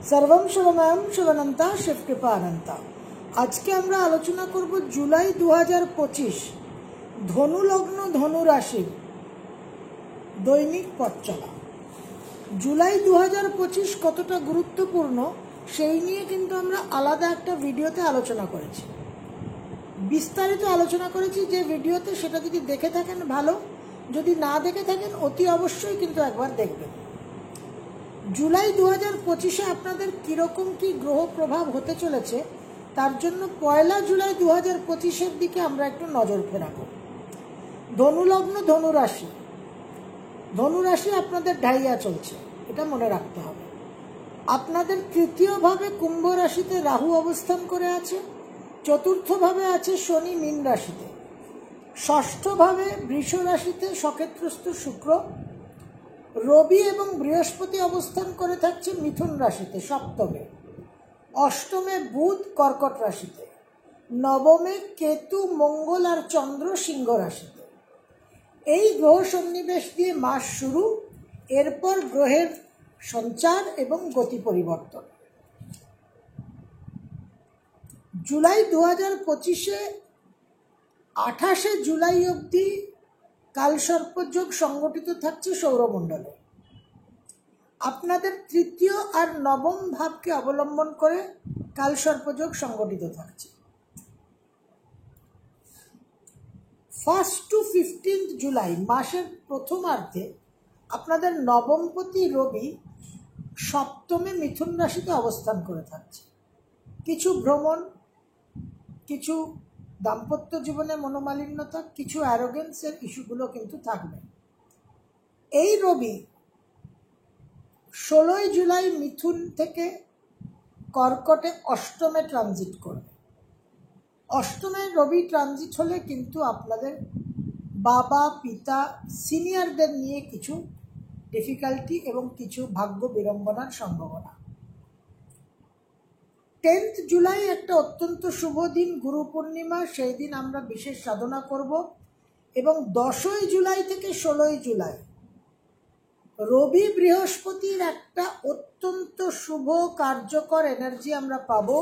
सर्वम शिवमयम शिवानंता शिव कृपा अनंता। आज के আমরা আলোচনা করব জুলাই 2025 ধনু লগ্ন ধনু রাশির দৈনিক পথ চলা। জুলাই 2025 কতটা গুরুত্বপূর্ণ সেই নিয়ে কিন্তু আমরা আলাদা একটা ভিডিওতে আলোচনা করেছি, বিস্তারিত আলোচনা করেছি। যে ভিডিওতে সেটা যদি দেখে থাকেন ভালো, যদি না দেখে থাকেন অতি অবশ্যই কিন্তু একবার দেখবেন। জুলাই 2025-এ আপনাদের কীরকম কী গ্রহ প্রভাব হতে চলেছে তার জন্য 1 জুলাই 2025-এর দিকে আমরা একটু নজর ফেরাবো। ধনুলগ্ন ধনুরাশি, ধনুরাশি আপনাদের ঢাইয়া চলছে, এটা মনে রাখতে হবে। আপনাদের তৃতীয়ভাবে কুম্ভ রাশিতে রাহু অবস্থান করে আছে, চতুর্থভাবে আছে শনি মীন রাশিতে, ষষ্ঠভাবে বৃষ রাশিতে সক্ষেত্রস্থ শুক্র, রবি এবং বৃহস্পতি অবস্থান করে থাকছে মিথুন রাশিতে সপ্তমে, অষ্টমে বুধ কর্কট রাশিতে, নবমে কেতু মঙ্গল আর চন্দ্র সিংহ রাশিতে। এই গ্রহ সন্নিবেশ দিয়ে মাস শুরু, এরপর গ্রহের সঞ্চার এবং গতি পরিবর্তন। জুলাই 2025-এ 28শে জুলাই অবধি কালসর্পযোগ সংগঠিত থাকছে সৌরমণ্ডলে। আপনাদের তৃতীয় আর নবম ভাবকে অবলম্বন করে কালসর্পযোগ সংগঠিত থাকছে। 1 to 15 জুলাই মাসের প্রথমার্ধে আপনাদের নবমপতি রবি সপ্তমে মিথুন রাশিতে অবস্থান করে থাকছে। কিছু ভ্রমণ, কিছু দাম্পত্য জীবনে মনোমালিন্যতা, কিছু অ্যারোগেন্সের ইস্যুগুলো কিন্তু থাকবে। এই রবি 16 জুলাই মিথুন থেকে কর্কটে অষ্টমে ট্রানজিট করবে। অষ্টমে রবি ট্রানজিট হলে কিন্তু আপনাদের বাবা, পিতা, সিনিয়রদের নিয়ে কিছু ডিফিকাল্টি এবং কিছু ভাগ্য বিড়ম্বনার সম্ভাবনা। 10 জুলাই একটা অত্যন্ত শুভ দিন, গুরু পূর্ণিমা, সেই দিন আমরা বিশেষ সাধনা করব। এবং 10 জুলাই থেকে 16 জুলাই রবি বৃহস্পতির একটা অত্যন্ত শুভ কার্যকর এনার্জি আমরা পাবো।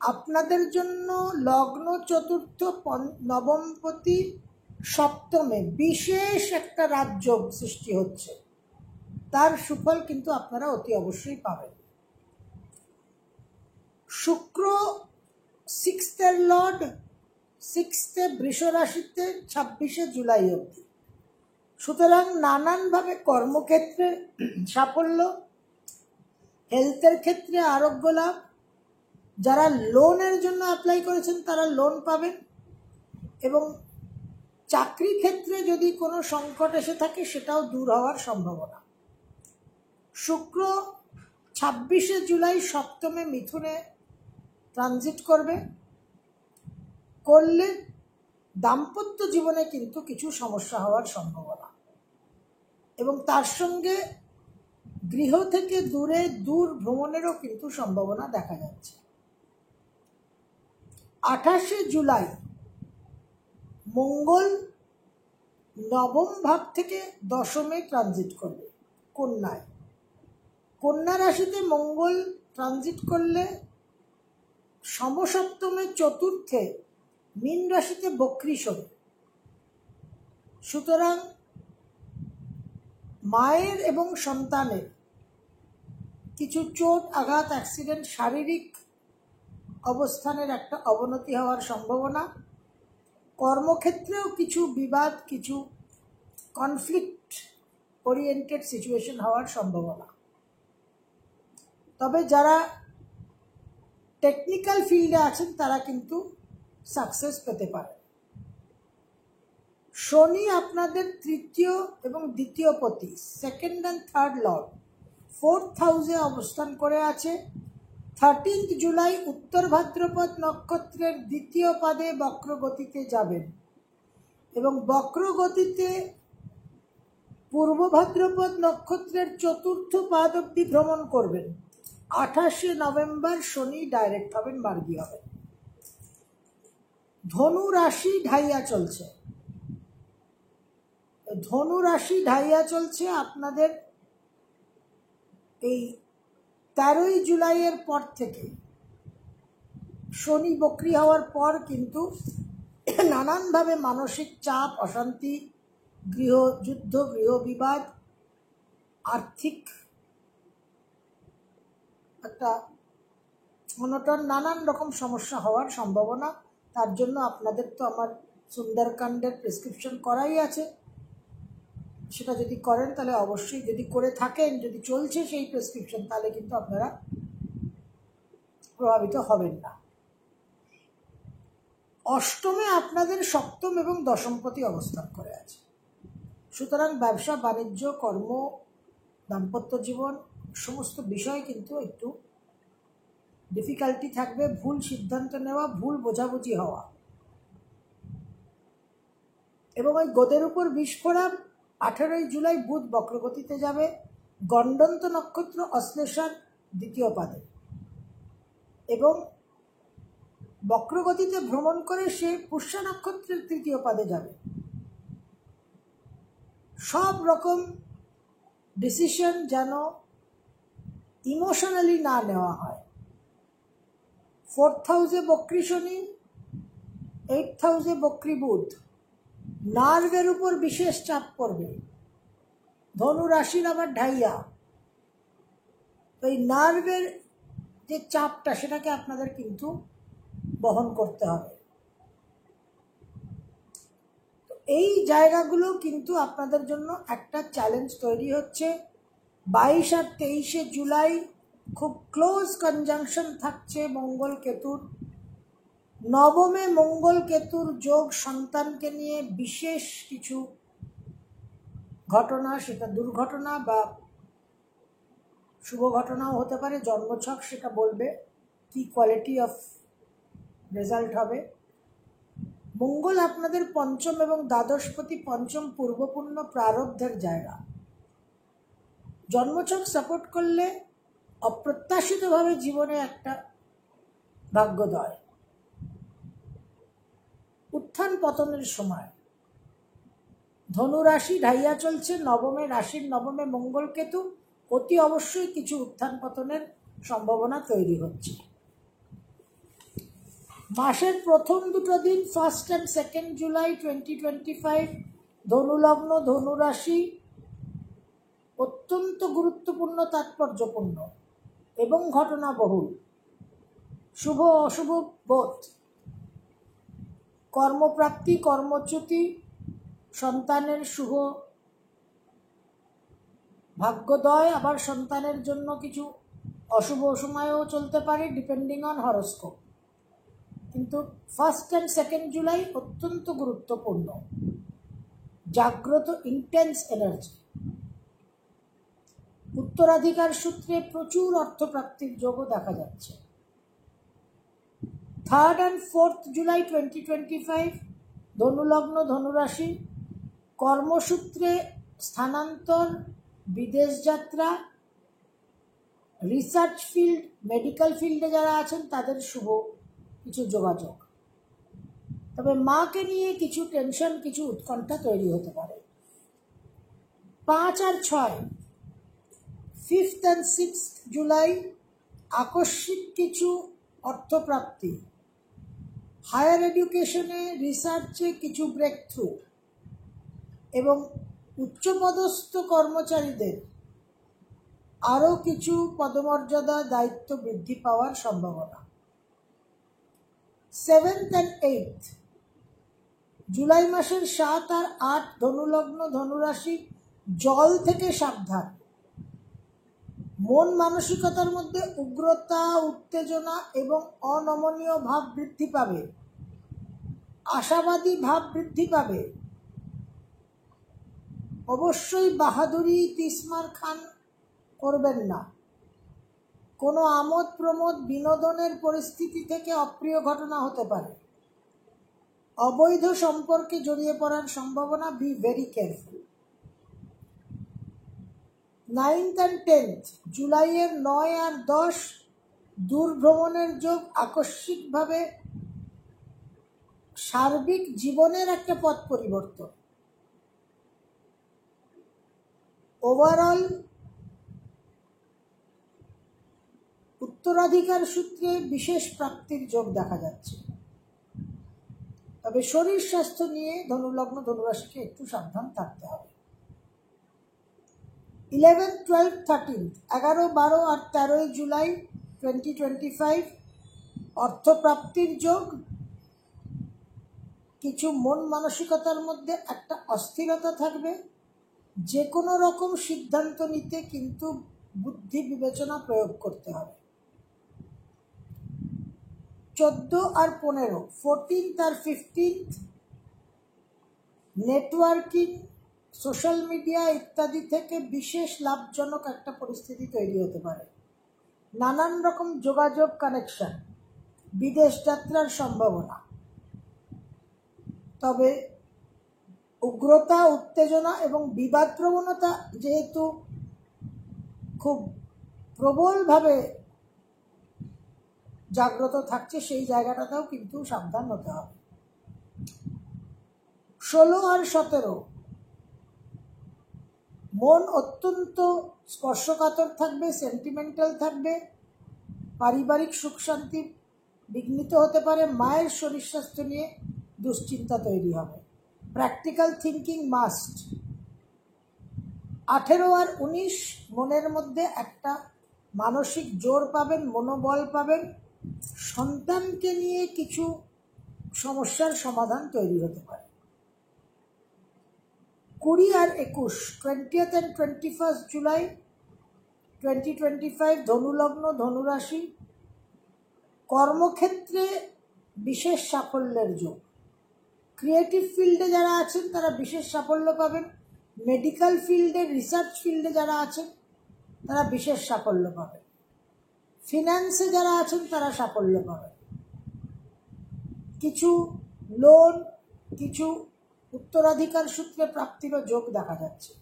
আপনাদের জন্য লগ্ন চতুর্থ নবমপতি সপ্তমে বিশেষ একটা রাজযোগ সৃষ্টি হচ্ছে, তার সুফল কিন্তু আপনারা অতি অবশ্যই পাবেন। শুক্র 6th লর্ড 6th বৃষ রাশিতে 26শে জুলাই অবধি, সুতরাং নানানভাবে কর্মক্ষেত্রে সাফল্য, হেলথের ক্ষেত্রে আরোগ্য লাভ, যারা লোনের জন্য অ্যাপ্লাই করেছেন তারা লোন পাবেন, এবং চাকরি ক্ষেত্রে যদি কোনো সংকট এসে থাকে সেটাও দূর হওয়ার সম্ভাবনা। শুক্র 26শে জুলাই সপ্তমে মিথুনে ট্রানজিট করলে দাম্পত্য জীবনে কিন্তু কিছু সমস্যা হওয়ার সম্ভাবনা, এবং তার সঙ্গে গৃহ থেকে দূর ভ্রমণেরও কিন্তু সম্ভাবনা দেখা যাচ্ছে। 28শে জুলাই মঙ্গল নবম ভাব থেকে দশমে ট্রানজিট করবে কন্যায়। কন্যা রাশিতে মঙ্গল ট্রানজিট করলে সমসপ্তমে চতুর্থে মীন রাশিতে বক্রী শনি, সুতরাং মায়ের এবং সন্তানের কিছু চোট, আঘাত, অ্যাক্সিডেন্ট, শারীরিক অবস্থানের একটা অবনতি হওয়ার সম্ভাবনা। কর্মক্ষেত্রেও কিছু বিবাদ, কিছু কনফ্লিক্ট ওরিয়েন্টেড সিচুয়েশন হওয়ার সম্ভাবনা। তবে যারা টেকনিক্যাল ফিল্ডে আছেন তারা কিন্তু সাকসেস পেতে পারে। শনি আপনাদের তৃতীয় এবং দ্বিতীয় পতি, 2nd and 3rd Lord 4th হাউসে অবস্থান করে আছে। 13 জুলাই উত্তর ভাদ্রপদ নক্ষত্রের দ্বিতীয় পাদে বক্রগতিতে যাবেন, এবং বক্রগতিতে পূর্ব ভাদ্রপদ নক্ষত্রের চতুর্থ পাদ অবধি ভ্রমণ করবেন। 28শে নভেম্বর শনি ডাইরেক্ট হবেন, মার্গী হবেন। ধনু রাশি ঢাইয়া চলছে, ধনু রাশি ঢাইয়া চলছে আপনাদের এই 13ই জুলাইয়ের পর থেকে শনি বক্রী হওয়ার পর কিন্তু নানানভাবে মানসিক চাপ, অশান্তি, গৃহযুদ্ধ, গৃহবিবাদ, আর্থিক একটা অনটন, নানান রকম সমস্যা হওয়ার সম্ভাবনা। তার জন্য আপনাদের তো আমার সুন্দরকাণ্ডের প্রেসক্রিপশন করাই আছে, সেটা যদি করেন তাহলে অবশ্যই, যদি করে থাকেন, যদি চলছে সেই প্রেসক্রিপশন, তাহলে কিন্তু আপনারা প্রভাবিত হবেন না। অষ্টমে আপনাদের সপ্তম এবং দশমপতি অবস্থান করে আছে, সুতরাং ব্যবসা বাণিজ্য, কর্ম, দাম্পত্য জীবন সমস্ত বিষয় কিন্তু একটু ডিফিকাল্টি থাকবে। ভুল সিদ্ধান্ত নেওয়া, ভুল বোঝাবুঝি হওয়া, এবং ওই গোদের উপর বিস্ফোরা। 18ই জুলাই বুধ বক্রগতিতে যাবে গণ্ডন্ত নক্ষত্র অশ্লেষার দ্বিতীয় পাদে, এবং বক্রগতিতে ভ্রমণ করে সে পুষ্যা নক্ষত্রের তৃতীয় পাদে যাবে। সব রকম ডিসিশন যেন ইমোশনালি না নেওয়া হয়। 4th হাউসে বক্রী শনি, 8th হাউসে বক্রী বুধ, নার্ভের উপর বিশেষ চাপ পড়বে। ধনু রাশির আবার ঢাইয়া, এই নার্ভের যে চাপটা সেটাকে আপনাদের কিন্তু বহন করতে হবে। তো এই জায়গাগুলো কিন্তু আপনাদের জন্য একটা চ্যালেঞ্জ তৈরি হচ্ছে। 22 আর 23শে জুলাই খুব ক্লোজ কনজাংশন থাকছে মঙ্গল কেতুর। নবমে মঙ্গল কেতুর যোগ সন্তানকে নিয়ে বিশেষ কিছু ঘটনা, সেটা দুর্ঘটনা বা শুভ ঘটনাও হতে পারে। জন্মছক সেটা বলবে কি কোয়ালিটি অফ রেজাল্ট হবে। মঙ্গল আপনাদের পঞ্চম এবং দ্বাদশপতি, পঞ্চম পূর্বপূর্ণ প্রারব্ধের জায়গা। জন্মছক সাপোর্ট করলে অপ্রত্যাশিতভাবে জীবনে একটা ভাগ্যোদয়, উত্থান পতনের সময়। ধনু রাশি ঢাইয়া চলছে, নবমে রাশির নবমে মঙ্গল কেতু, অতি অবশ্যই কিছু উত্থান পতনের সম্ভাবনা তৈরি হচ্ছে। মাসের প্রথম দুটো দিন 1 and 2 জুলাই 2025 ধনু লগ্ন, ধনু রাশি অত্যন্ত গুরুত্বপূর্ণ, তাৎপর্যপূর্ণ এবং ঘটনাবহুল। শুভ অশুভ বোধ, কর্মপ্রাপ্তি, কর্মচ্যুতি, সন্তানের শুভ ভাগ্যোদয়, আবার সন্তানের জন্য কিছু অশুভ সময়ও চলতে পারে, ডিপেন্ডিং অন হরোস্কোপ। কিন্তু 1 and 2 জুলাই অত্যন্ত গুরুত্বপূর্ণ। জাগ্রত ইন্টেন্স এনার্জি, উত্তরাধিকার সূত্রে প্রচুর অর্থপ্রাপ্তির যোগও দেখা যাচ্ছে। 3rd and 4th জুলাই 2025 ধনুলগ্ন, ধনুরাশি, কর্মসূত্রে স্থানান্তর, বিদেশ যাত্রা, রিসার্চ ফিল্ড, মেডিকেল ফিল্ডে যারা আছেন তাদের শুভ কিছু যোগাযোগ। তবে মাকে নিয়ে কিছু টেনশন, কিছু উৎকণ্ঠা তৈরি হতে পারে। 5 আর 6 5th and 6th জুলাই আকস্মিক কিছু অর্থপ্রাপ্তি, হায়ার এডুকেশনে, রিসার্চে কিছু ব্রেক থ্রু, এবং উচ্চপদস্থ কর্মচারীদের আরও কিছু পদমর্যাদা, দায়িত্ব বৃদ্ধি পাওয়ার সম্ভাবনা। 7th and 8th জুলাই মাসের 7 আর 8 ধনুলগ্ন, ধনুরাশি, জল থেকে সাবধান। মন মানসিকতার মধ্যে উগ্রতা, উত্তেজনা এবং অনমনীয় ভাব বৃদ্ধি পাবে, আশাবাদী ভাব বৃদ্ধি পাবে। অবশ্যই বাহাদুরি, তিসমার খান করবেন না। কোনো আমোদ প্রমোদ, বিনোদনের পরিস্থিতি থেকে অপ্রিয় ঘটনা হতে পারে। অবৈধ সম্পর্কে জড়িয়ে পড়ার সম্ভাবনা, be very careful. 9th and 10th জুলাইয়ের 9 আর 10 দূরভ্রমণের যোগ, আকস্মিকভাবে সার্বিক জীবনের একটা পথ পরিবর্তন। ওভারঅল উত্তরাধিকার সূত্রে বিশেষ প্রাপ্তির যোগ দেখা যাচ্ছে। তবে শরীর স্বাস্থ্য নিয়ে ধনুলগ্ন ধনুরাশিকে একটু সাবধান থাকতে হবে। 11, 12, 13, 11, 12 আর 13 জুলাই 2025 অর্থপ্রাপ্তির যোগ। কিছু মন মানসিকতার মধ্যে একটা অস্থিরতা থাকবে। যে কোনো রকম সিদ্ধান্ত নিতে কিন্তু বুদ্ধি বিবেচনা প্রয়োগ করতে হবে। 14 আর 15, 14th আর 15th নেটওয়ার্কিং, সোশ্যাল মিডিয়া ইত্যাদি থেকে বিশেষ লাভজনক একটা পরিস্থিতি তৈরি হতে পারে। নানান রকম যোগাযোগ, কানেকশন, বিদেশ যাত্রার সম্ভাবনা। তবে উগ্রতা, উত্তেজনা এবং বিবাদ প্রবণতা যেহেতু খুব প্রবলভাবে জাগ্রত থাকছে, সেই জায়গাটাতেও কিন্তু সাবধান হতে হবে। 16 আর 17 মন অত্যন্ত স্পর্শকাতর থাকবে, সেন্টিমেন্টাল থাকবে, পারিবারিক সুখ শান্তি বিঘ্নিত হতে পারে। মায়ের শরীর স্বাস্থ্য নিয়ে দুশ্চিন্তা তৈরি হবে। Practical thinking must. 18 আর 19 মনের মধ্যে একটা মানসিক জোর পাবেন, মনোবল পাবেন। সন্তানকে নিয়ে কিছু সমস্যার সমাধান তৈরি হতে পারে। 20 আর 21, 20th and 21st জুলাই 2025 ধনুলগ্ন ধনুরাশি কর্মক্ষেত্রে বিশেষ সাফল্যের যোগ। ক্রিয়েটিভ ফিল্ডে যারা আছেন তারা বিশেষ সাফল্য পাবেন। মেডিকেল ফিল্ডে, রিসার্চ ফিল্ডে যারা আছেন তারা বিশেষ সাফল্য পাবেন। ফিন্যান্সে যারা আছেন তারা সাফল্য পাবেন। কিছু লোন, কিছু উত্তরাধিকার সূত্রে প্রাপ্তিরও যোগ দেখা যাচ্ছে।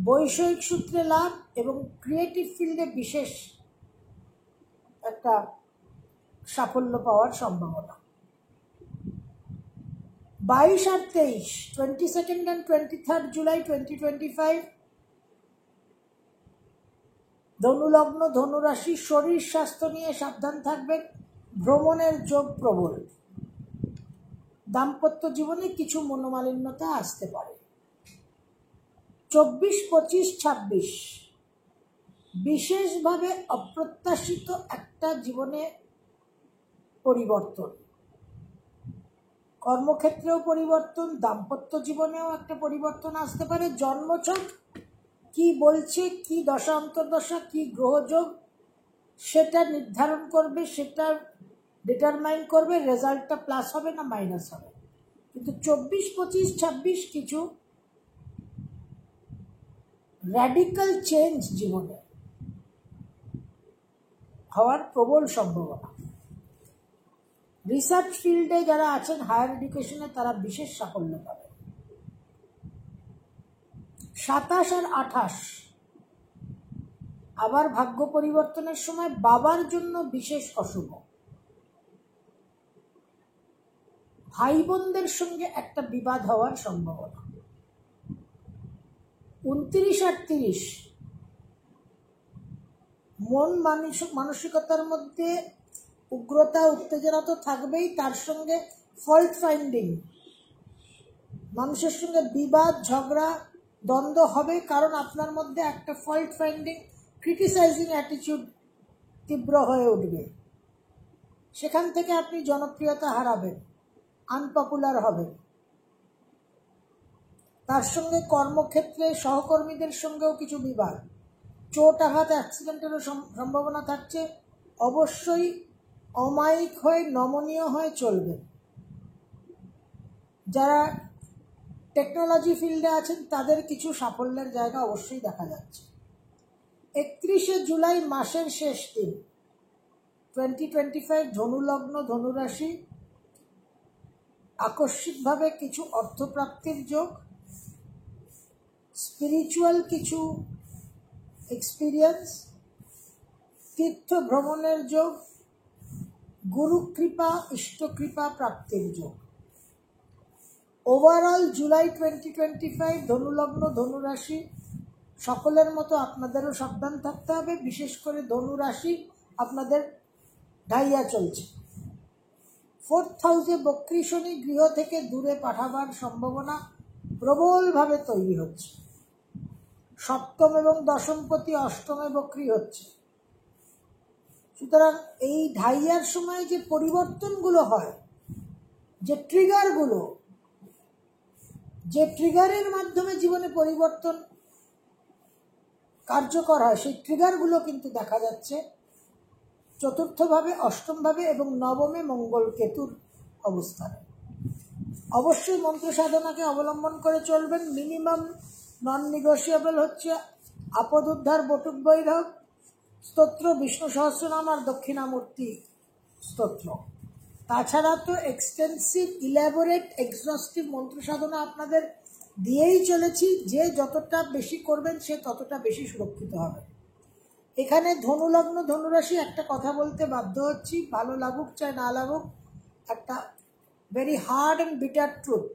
বৈষয়িক সূত্রে লাভ এবং ক্রিয়েটিভ ফিল্ডে বিশেষ একটা সাফল্য পাওয়ার সম্ভাবনা। 22 আর 23, 22nd and 23rd জুলাই 2025 ধনুলগ্ন ধনুরাশি শরীর স্বাস্থ্য নিয়ে সাবধান থাকবেন। ভ্রমণের যোগ প্রবল। দাম্পত্য জীবনে কিছু মনোমালিন্যতা আসতে পারে। 24, 25, 26 বিশেষভাবে অপ্রত্যাশিত একটা জীবনে পরিবর্তন। কর্মক্ষেত্রেও পরিবর্তন, দাম্পত্য জীবনেও একটা পরিবর্তন আসতে পারে। জন্মছক কি বলছে, কি দশা অন্তর্দশা, কি গ্রহযোগ সেটা নির্ধারণ করবে, সেটা ডিটারমাইন করবে রেজাল্টটা প্লাস হবে না মাইনাস হবে। কিন্তু 24, 25, 26 কিছু র্যাডিক্যাল চেঞ্জ জীবনে হওয়ার প্রবল সম্ভাবনা। রিসার্চ ফিল্ডে যারা আছেন, হায়ার এডুকেশনে, তারা বিশেষ সাফল্য পাবে। 27 আর 28 আবার ভাগ্য পরিবর্তনের সময় বাবার জন্য বিশেষ অশুভ। ভাই বোনদের সঙ্গে একটা বিবাদ হওয়ার সম্ভাবনা। 29 আর 30 মন মানসিকতার মধ্যে উগ্রতা, উত্তেজনা তো থাকবেই, তার সঙ্গে ফল্ট ফাইন্ডিং, মানুষের সঙ্গে বিবাদ, ঝগড়া, দ্বন্দ্ব হবে, কারণ আপনার মধ্যে একটা ফল্ট ফাইন্ডিং, ক্রিটিসাইজিং অ্যাটিটিউড তীব্র হয়ে উঠবে। সেখান থেকে আপনি জনপ্রিয়তা হারাবেন, আনপপুলার হবেন। তার সঙ্গে কর্মক্ষেত্রে সহকর্মীদের সঙ্গেও কিছু বিবাদ, চোট আঘাত, অ্যাক্সিডেন্টেরও সম্ভাবনা থাকছে। অবশ্যই অমায়িক হয়ে, নমনীয় হয়ে চলবেন। যারা টেকনোলজি ফিল্ডে আছেন তাদের কিছু সাফল্যের জায়গা অবশ্যই দেখা যাচ্ছে। 31শে জুলাই মাসের শেষ দিন 2025 ধনুলগ্ন ধনুরাশি আকস্মিকভাবে কিছু অর্থপ্রাপ্তির যোগ, স্পিরিচুয়াল কিছু এক্সপিরিয়েন্স, তীর্থ ভ্রমণের যোগ, গুরু কৃপা, ইষ্টকৃপা প্রাপ্তির যোগ। ওভারঅল জুলাই 2025 ধনুলগ্ন ধনুরাশি সকলের মতো আপনাদেরও সাবধান থাকতে হবে। বিশেষ করে ধনু রাশি, আপনাদের ঢাইয়া চলছে। 4th হাউসে বক্রী শনি গৃহ থেকে দূরে পাঠাবার সম্ভাবনা প্রবলভাবে তৈরি হচ্ছে। সপ্তম এবং দশমপতি অষ্টমে বক্রী হচ্ছে। সুতরাং এই ঢাইয়ার সময় যে পরিবর্তনগুলো হয়, যে ট্রিগারের মাধ্যমে জীবনে পরিবর্তন কার্যকর হয়, সেই ট্রিগারগুলো কিন্তু দেখা যাচ্ছে চতুর্থভাবে, অষ্টমভাবে এবং নবমে মঙ্গল কেতুর অবস্থানে। অবশ্যই মন্ত্র সাধনাকে অবলম্বন করে চলবেন। মিনিমাম নন নিগোশিয়েবল হচ্ছে আপদ উদ্ধার বটুক বৈরব স্তোত্র, বিষ্ণু সহস্রনাম আর দক্ষিণামূর্তি স্তোত্র। তাছাড়া তো এক্সটেন্সিভ, ইলাবোরেট, এক্সস্টিভ মন্ত্র সাধনা আপনাদের দিয়েই চলেছি। যে যতটা বেশি করবেন সে ততটা বেশি সুরক্ষিত হবে। এখানে ধনুলগ্ন ধনুরাশি একটা কথা বলতে বাধ্য হচ্ছি, ভালো লাগুক চাই না লাগুক, একটা very hard and bitter truth.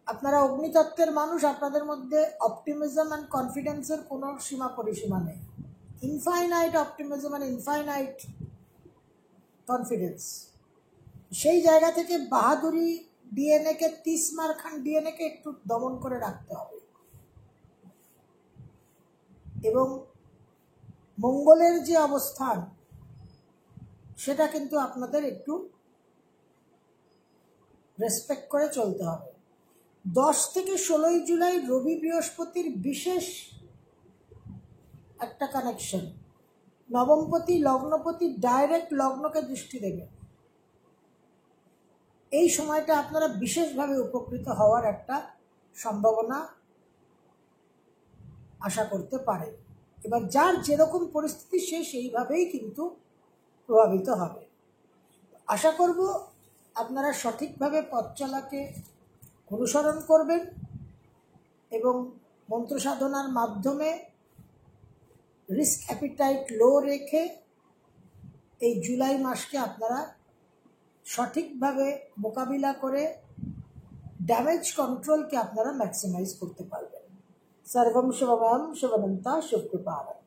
আপনারা অগ্নিতত্ত্বের মানুষ, আপনাদের মধ্যে অপটিমিজম অ্যান্ড কনফিডেন্সের কোনো সীমা পরিসীমা নেই। Infinite optimism and infinite confidence. সেই জায়গা থেকে বাহাদুরি ডিএনএকে, 30 মারখান ডিএনএকে একটু দমন করে রাখতে হবে। এবং মঙ্গলের যে অবস্থান সেটা কিন্তু আপনাদের একটু রেসপেক্ট করে চলতে হবে। 10 থেকে 16 জুলাই রবি বৃহস্পতির বিশেষ একটা কানেকশন। নবমপতি লগ্নপতি ডাইরেক্ট লগ্নকে দৃষ্টি দেবে। এই সময়টা আপনারা বিশেষভাবে উপকৃত হওয়ার একটা সম্ভাবনা আশা করতে পারে। এবার যার যেরকম পরিস্থিতি সে সেইভাবেই কিন্তু প্রভাবিত হবে। আশা করব আপনারা সঠিকভাবে পথ চলাকে অনুসরণ করবেন এবং মন্ত্র সাধনার মাধ্যমে রিস্ক অ্যাপিটাইট লো রেখে এই জুলাই মাসকে আপনারা সঠিকভাবে মোকাবিলা করে ড্যামেজ কন্ট্রোলকে আপনারা ম্যাক্সিমাইজ করতে পারবেন। সর্বম শিবময়ম শিবনন্তা শিবকৃপাণাৎ।